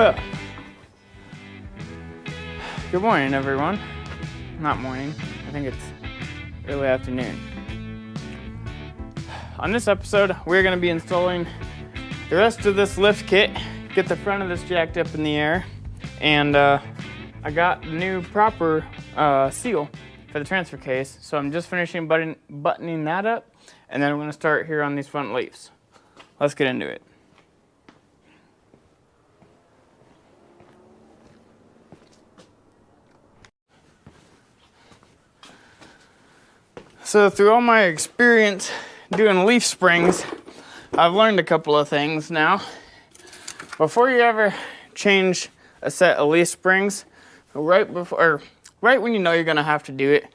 Well, good morning, everyone. Not morning, I think it's early afternoon. On this episode, we're going to be installing the rest of this lift kit, get the front of this jacked up in the air, and I got the new proper seal for the transfer case, so I'm just finishing buttoning that up, and then I'm going to start here on these front leaves. Let's get into it. So through all my experience doing leaf springs, I've learned a couple of things now. Before you ever change a set of leaf springs, right when you know you're gonna have to do it,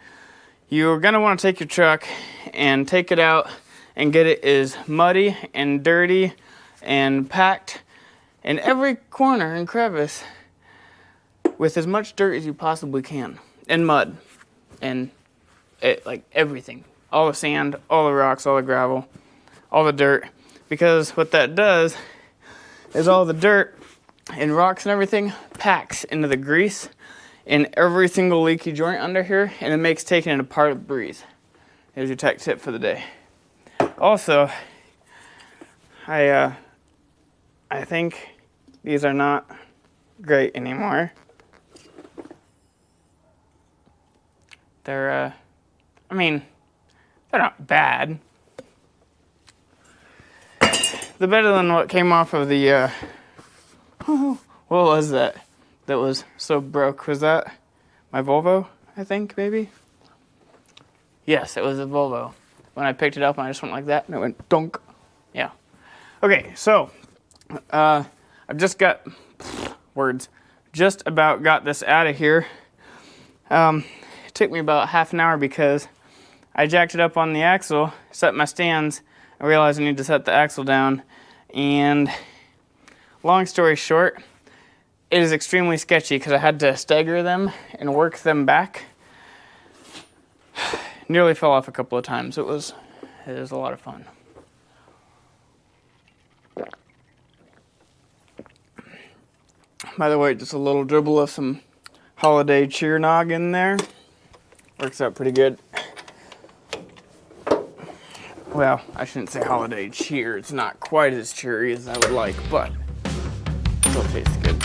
you're gonna want to take your truck and take it out and get it as muddy and dirty and packed in every corner and crevice with as much dirt as you possibly can, and mud, and like everything, all the sand, all the rocks, all the gravel, all the dirt, because what that does is all the dirt and rocks and everything packs into the grease in every single leaky joint under here, and it makes taking it apart a breeze. Here's your tech tip for the day. Also, I think these are not great anymore. They're they're not bad. They're better than what came off of the, what was that? That was so broke. Was that my Volvo, I think, maybe? Yes, it was a Volvo. When I picked it up, I just went like that, and it went dunk. Yeah. Okay, so, I've just got, just about got this out of here. It took me about half an hour because I jacked it up on the axle, set my stands, I realized I need to set the axle down, and long story short, it is extremely sketchy because I had to stagger them and work them back. Nearly fell off a couple of times. It was a lot of fun. By the way, just a little dribble of some holiday cheer nog in there. Works out pretty good. Well, I shouldn't say holiday cheer. It's not quite as cheery as I would like, but it still tastes good.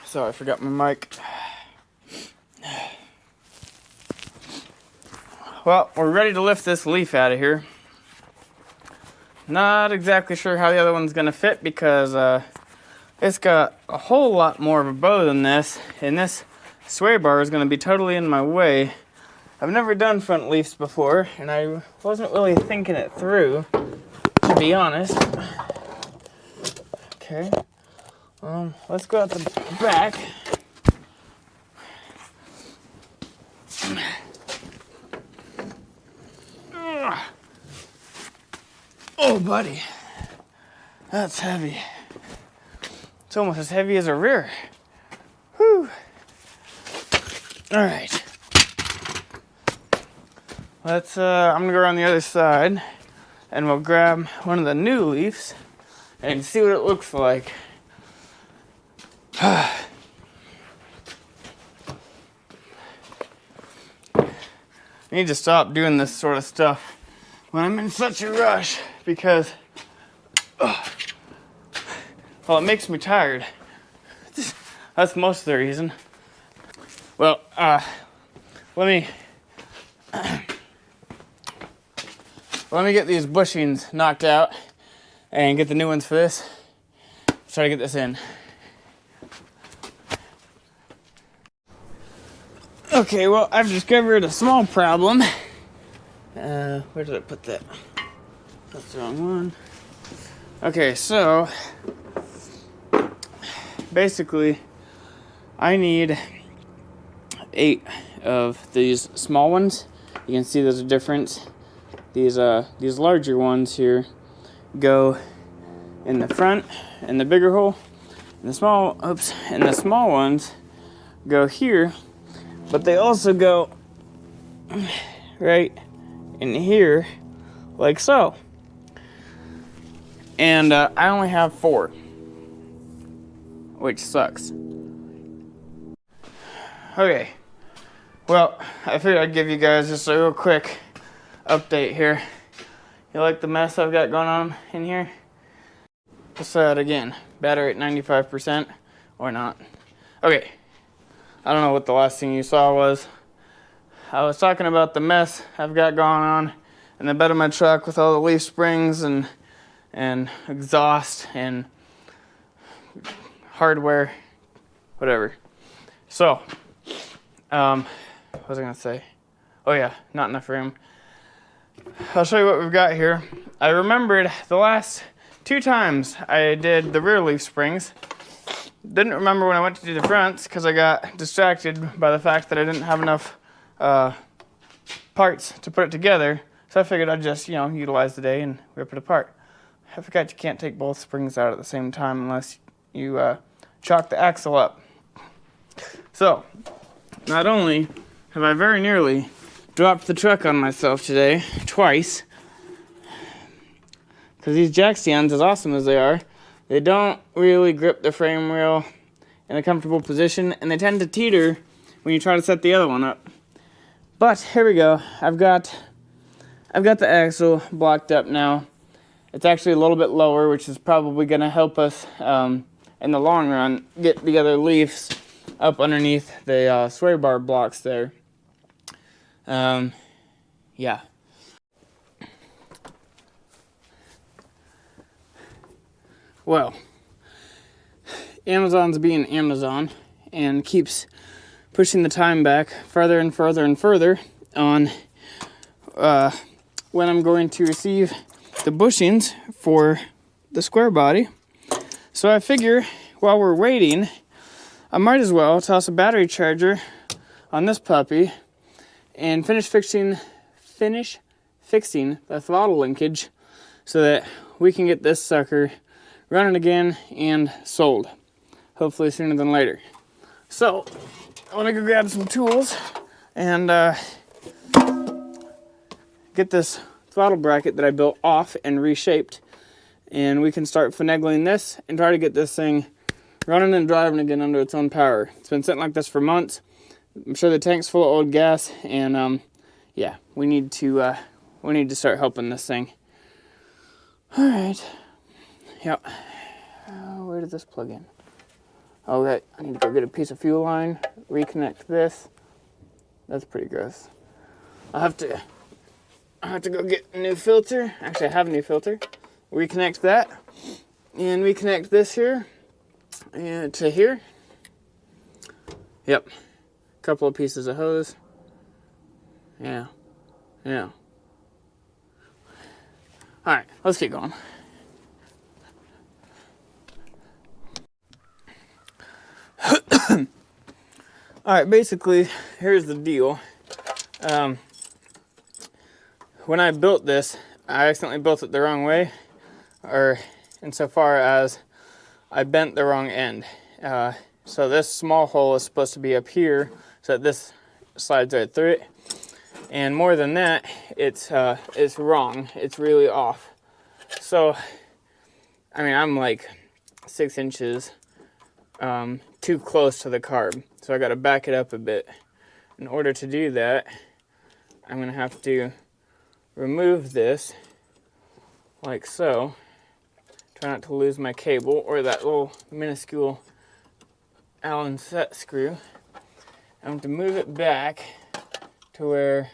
So I forgot my mic. Well, we're ready to lift this leaf out of here. Not exactly sure how the other one's gonna fit because it's got a whole lot more of a bow than this, and this sway bar is gonna be totally in my way. I've never done front leafs before, and I wasn't really thinking it through, to be honest. Okay. Let's go out the back. Oh, buddy. That's heavy. It's almost as heavy as a rear. Whew. All right. I'm gonna go around the other side and we'll grab one of the new leaves and see what it looks like. I need to stop doing this sort of stuff when I'm in such a rush because, well, it makes me tired. That's most of the reason. Well, let me get these bushings knocked out and get the new ones for this. Try to get this in. Okay, well, I've discovered a small problem. Where did I put that? That's the wrong one. Okay, so basically I need 8 of these small ones. You can see there's a difference. These larger ones here go in the front in the bigger hole, and the small ones go here, but they also go right in here like so. And I only have 4, which sucks. Okay, well, I figured I'd give you guys just a real quick update here. You like the mess I've got going on in here? Let's try it again. Battery at 95% or not. Okay, I don't know what the last thing you saw was. I was talking about the mess I've got going on in the bed of my truck with all the leaf springs and exhaust and hardware, whatever. So, what was I gonna say? Oh yeah, not enough room. I'll show you what we've got here. I remembered the last 2 times I did the rear leaf springs. Didn't remember when I went to do the fronts because I got distracted by the fact that I didn't have enough parts to put it together. So I figured I'd just, utilize the day and rip it apart. I forgot you can't take both springs out at the same time unless you chalk the axle up. So, not only have I very nearly dropped the truck on myself today, twice, because these jack stands, as awesome as they are, they don't really grip the frame rail in a comfortable position, and they tend to teeter when you try to set the other one up. But here we go. I've got the axle blocked up now. It's actually a little bit lower, which is probably going to help us in the long run get the other leaves up underneath the sway bar blocks there. Yeah. Well, Amazon's being Amazon and keeps pushing the time back further and further and further on when I'm going to receive the bushings for the square body. So I figure while we're waiting, I might as well toss a battery charger on this puppy and finish fixing the throttle linkage so that we can get this sucker running again and sold, hopefully sooner than later. So I want to go grab some tools and get this throttle bracket that I built off and reshaped, and we can start finagling this and try to get this thing running and driving again under its own power. It's been sitting like this for months. I'm sure the tank's full of old gas, and yeah, we need to start helping this thing. All right. Yep. Where did this plug in? Okay, I need to go get a piece of fuel line, reconnect this. That's pretty gross. I have to go get a new filter. Actually, I have a new filter. Reconnect that, and reconnect this here and to here. Yep. Couple of pieces of hose. Yeah. All right, let's keep going. All right, basically, here's the deal. When I built this, I accidentally built it the wrong way, or insofar as I bent the wrong end. So this small hole is supposed to be up here, so that this slides right through it. And more than that, it's wrong. It's really off. So, I mean, I'm like 6 inches too close to the carb. So I got to back it up a bit. In order to do that, I'm going to have to remove this like so. Try not to lose my cable or that little minuscule Allen set screw. I'm going to move it back to where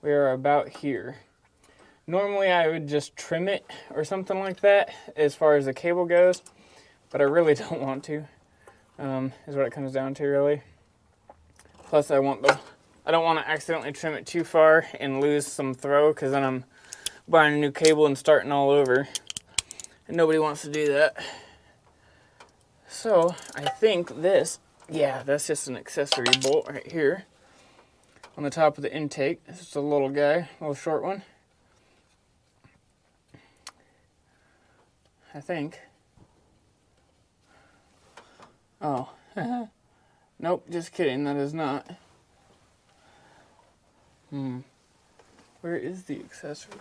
we are about here. Normally I would just trim it or something like that as far as the cable goes, but I really don't want to, is what it comes down to really. Plus I don't want to accidentally trim it too far and lose some throw, because then I'm buying a new cable and starting all over, and nobody wants to do that. So I think this, yeah, that's just an accessory bolt right here on the top of the intake. This is a little guy, a little short one. I think. Oh, nope, just kidding, that is not. Where is the accessory?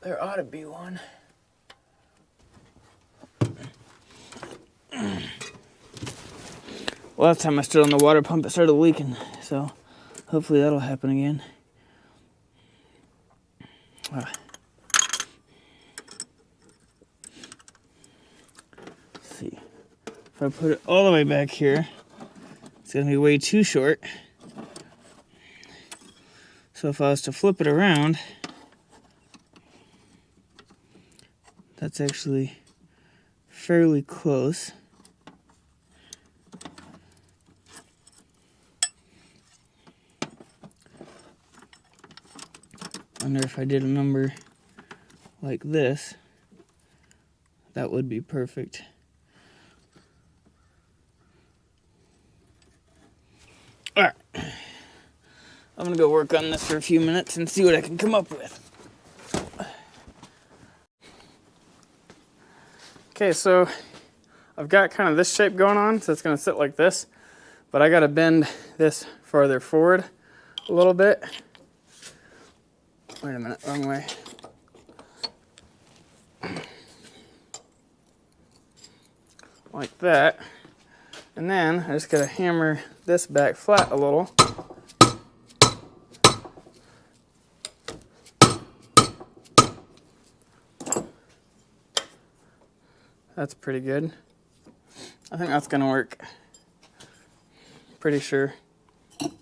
There ought to be one. Last time I stood on the water pump, it started leaking, so hopefully that'll happen again. Let's see. If I put it all the way back here, it's going to be way too short. So if I was to flip it around, that's actually fairly close. Wonder if I did a number like this, that would be perfect. All right, I'm gonna go work on this for a few minutes and see what I can come up with. Okay, so I've got kind of this shape going on, so it's gonna sit like this, but I gotta bend this farther forward a little bit. Wait a minute, wrong way. Like that. And then I just gotta hammer this back flat a little. That's pretty good. I think that's gonna work. Pretty sure.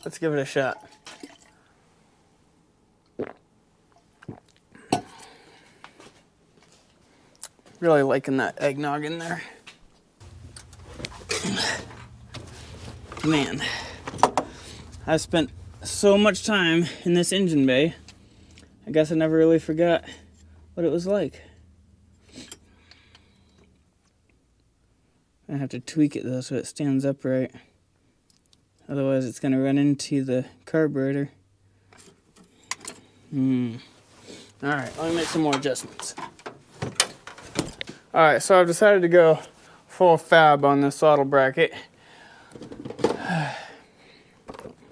Let's give it a shot. Really liking that eggnog in there. Man, I spent so much time in this engine bay, I guess I never really forgot what it was like. I have to tweak it though so it stands upright. Otherwise it's gonna run into the carburetor. Alright, let me make some more adjustments. Alright, so I've decided to go full fab on this throttle bracket.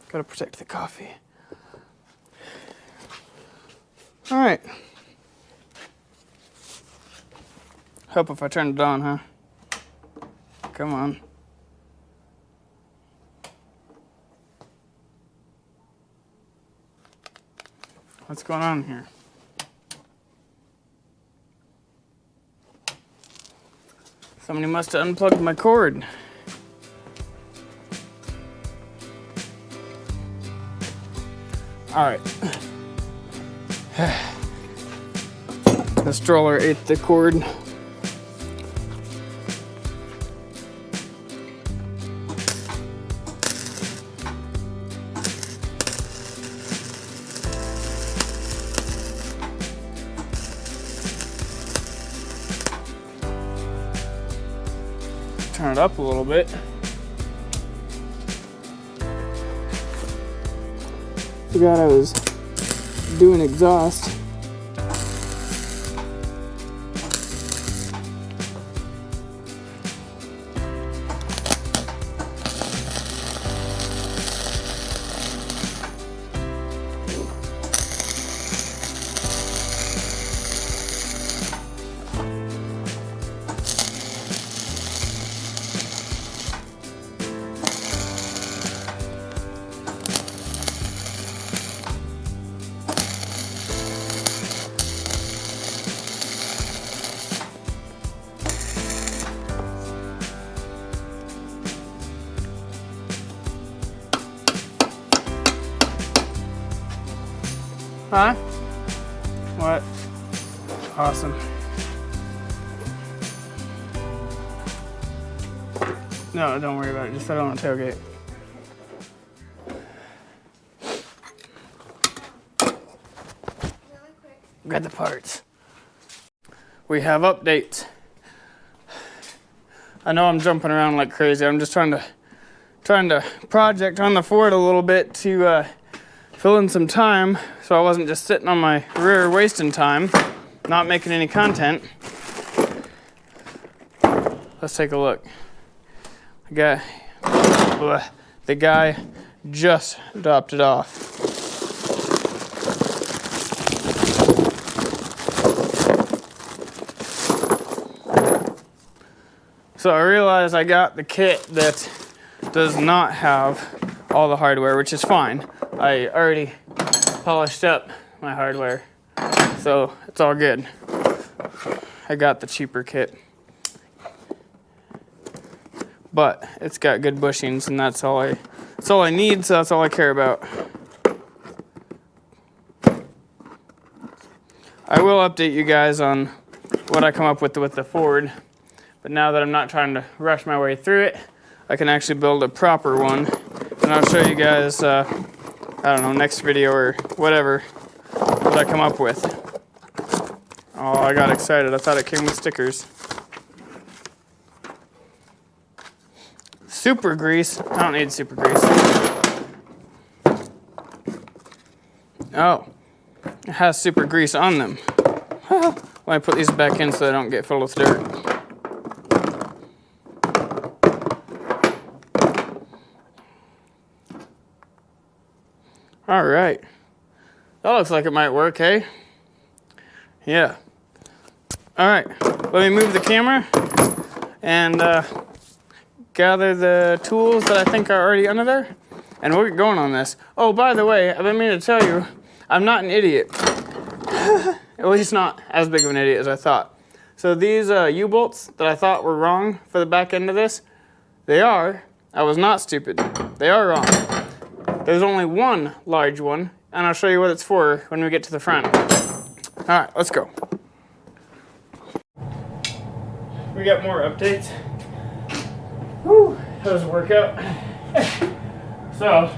Gotta protect the coffee. Alright. Hope if I turn it on, huh? Come on. What's going on here? Somebody must have unplugged my cord. All right. The stroller ate the cord. Turn it up a little bit. Forgot I was doing exhaust. Huh? What? Awesome. No, don't worry about it. Just set it on the tailgate. Got the parts. We have updates. I know I'm jumping around like crazy. I'm just trying to project on the Ford a little bit to fill in some time, so I wasn't just sitting on my rear wasting time, not making any content. Let's take a look. The guy just dropped it off. So I realized I got the kit that does not have all the hardware, which is fine. I already polished up my hardware, so it's all good. I got the cheaper kit. But it's got good bushings, and that's all I need, so that's all I care about. I will update you guys on what I come up with the Ford, but now that I'm not trying to rush my way through it, I can actually build a proper one, and I'll show you guys, I don't know, next video or whatever, what I come up with. Oh, I got excited. I thought it came with stickers. Super grease. I don't need super grease. Oh, it has super grease on them. Well, I put these back in so they don't get filled with dirt. All right. That looks like it might work, hey? Yeah. All right. Let me move the camera and gather the tools that I think are already under there, and we'll get going on this. Oh, by the way, I've been meaning to tell you, I'm not an idiot. At least not as big of an idiot as I thought. So these U-bolts that I thought were wrong for the back end of this, they are. I was not stupid. They are wrong. There's only one large one, and I'll show you what it's for when we get to the front. All right, let's go. We got more updates. Whew, that was a workout. So,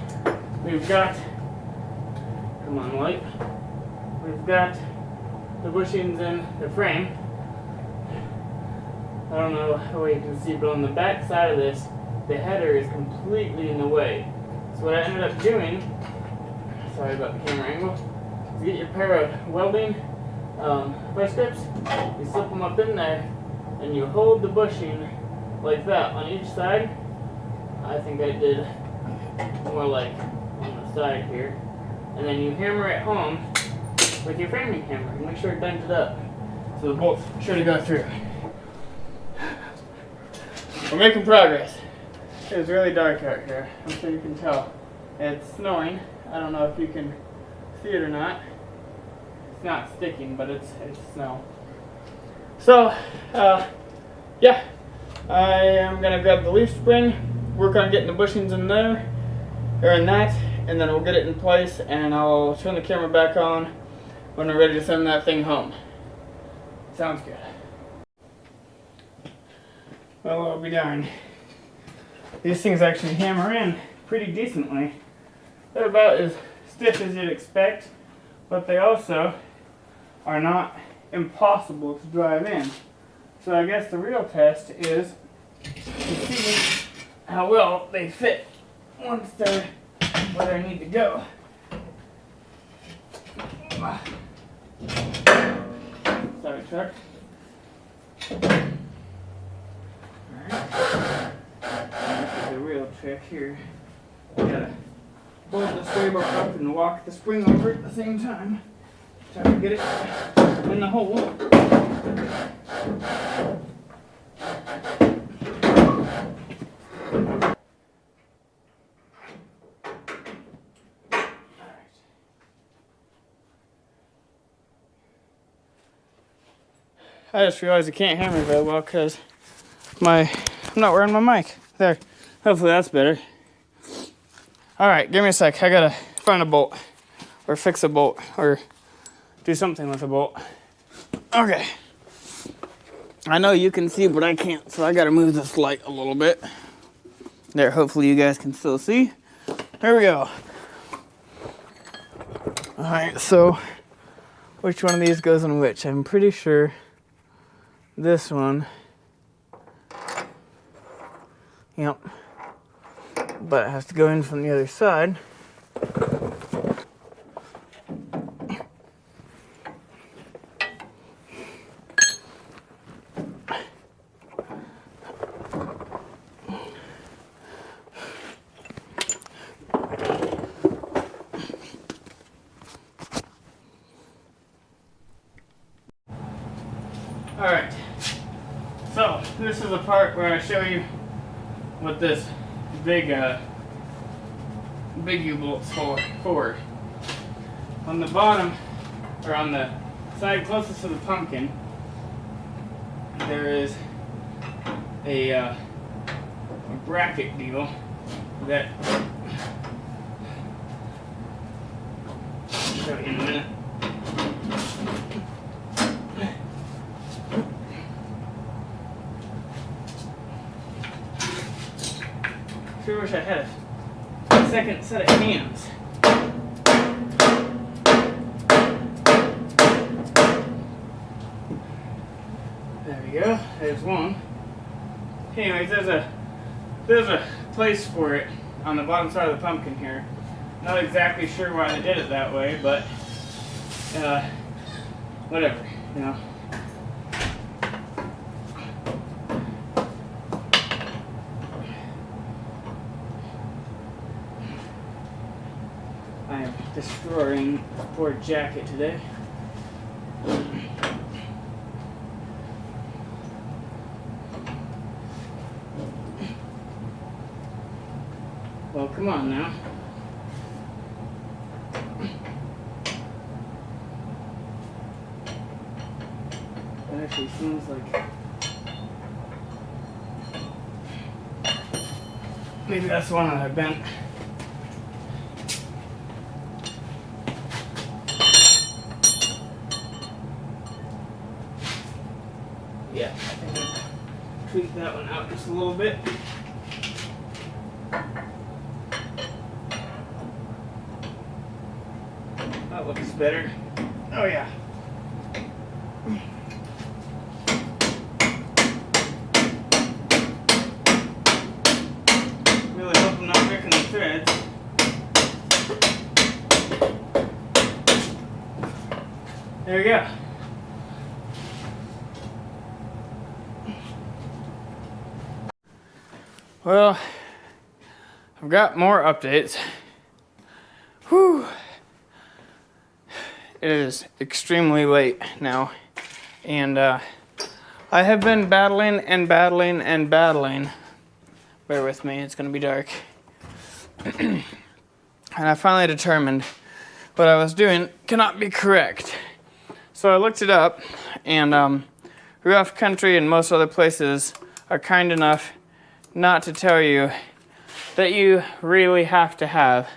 we've got, come on light, we've got the bushings in the frame. I don't know how you can see, but on the back side of this, the header is completely in the way. So what I ended up doing, sorry about the camera angle, is get your pair of welding vice grips, you slip them up in there, and you hold the bushing like that on each side. I think I did more like on the side here. And then you hammer it home with your framing hammer and make sure it bends it up so the bolts sure to go through. We're making progress. It's really dark out here. I'm sure you can tell. It's snowing. I don't know if you can see it or not. It's not sticking, but it's snow. So, yeah. I am going to grab the leaf spring, work on getting the bushings in there, or in that, and then we'll get it in place, and I'll turn the camera back on when we're ready to send that thing home. Sounds good. Well, I'll be darned. These things actually hammer in pretty decently. They're about as stiff as you'd expect, but they also are not impossible to drive in. So I guess the real test is to see how well they fit once they're where they need to go. Sorry, truck. Alright. This is the real trick here. You gotta pull the sway bar up and walk the spring over at the same time. Try to get it in the hole. I just realized I can't hammer very well because I'm not wearing my mic. There. Hopefully that's better. Alright, give me a sec. I gotta find a bolt. Or fix a bolt. Or do something with a bolt. Okay. I know you can see, but I can't, so I gotta move this light a little bit. There, hopefully you guys can still see. There we go. Alright, so which one of these goes in which? I'm pretty sure this one. Yep. But it has to go in from the other side. Alright, so this is the part where I show you what this big U-bolt's for. On the bottom, or on the side closest to the pumpkin, there is a bracket deal that I'll show you in a minute. Sure wish I had a second set of hands. There we go. There's one. Anyways, there's a place for it on the bottom side of the pumpkin here. Not exactly sure why they did it that way, but whatever, you know. I am destroying the poor jacket today. Well, come on now. That actually seems like maybe that's the one that I bent. Yeah, I think I'll tweak that one out just a little bit. That looks better. Oh yeah. Really hope I'm not breaking the threads. There we go. Well, I've got more updates. Whew. It is extremely late now, and I have been battling and battling and battling. Bear with me, it's gonna be dark. And I finally determined what I was doing cannot be correct. So I looked it up, and rough country and most other places are kind enough not to tell you that you really have to have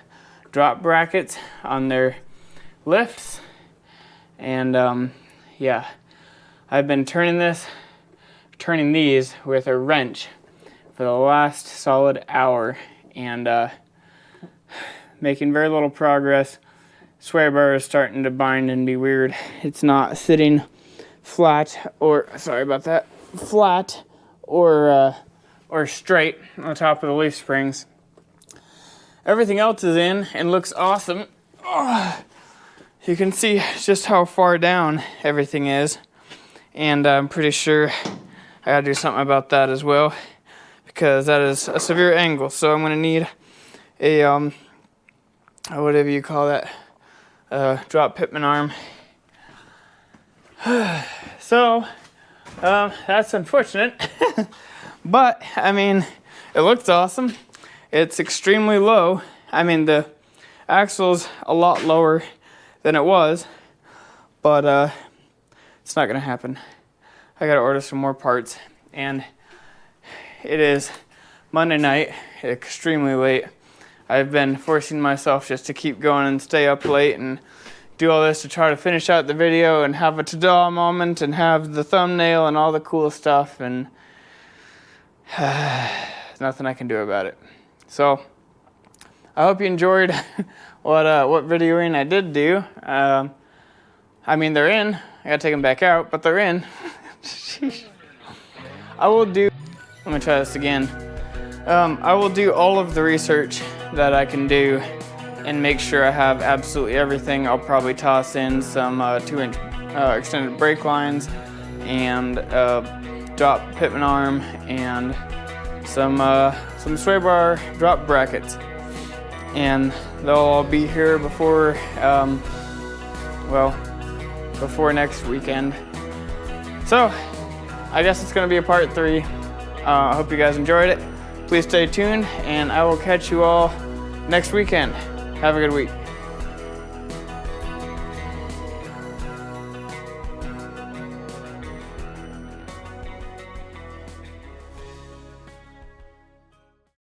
drop brackets on their lifts. And yeah, I've been turning these with a wrench for the last solid hour, and making very little progress. Sway bar is starting to bind and be weird. It's not sitting flat, or sorry about that, flat or straight on the top of the leaf springs. Everything else is in and looks awesome. Oh, you can see just how far down everything is, and I'm pretty sure I gotta do something about that as well, because that is a severe angle. So I'm gonna need a whatever you call that, drop pitman arm. So that's unfortunate. But, I mean, it looks awesome. It's extremely low. I mean, the axle's a lot lower than it was, but it's not gonna happen. I gotta order some more parts, and it is Monday night, extremely late. I've been forcing myself just to keep going and stay up late and do all this to try to finish out the video and have a ta-da moment and have the thumbnail and all the cool stuff, and there's nothing I can do about it. So I hope you enjoyed what videoing I did do. I mean, they're in. I gotta take them back out, but they're in. I will do, let me try this again. I will do all of the research that I can do and make sure I have absolutely everything. I'll probably toss in some 2-inch extended brake lines and drop pitman arm and some sway bar drop brackets. And they'll all be here before, before next weekend. So I guess it's gonna be a part 3. I hope you guys enjoyed it. Please stay tuned, and I will catch you all next weekend. Have a good week.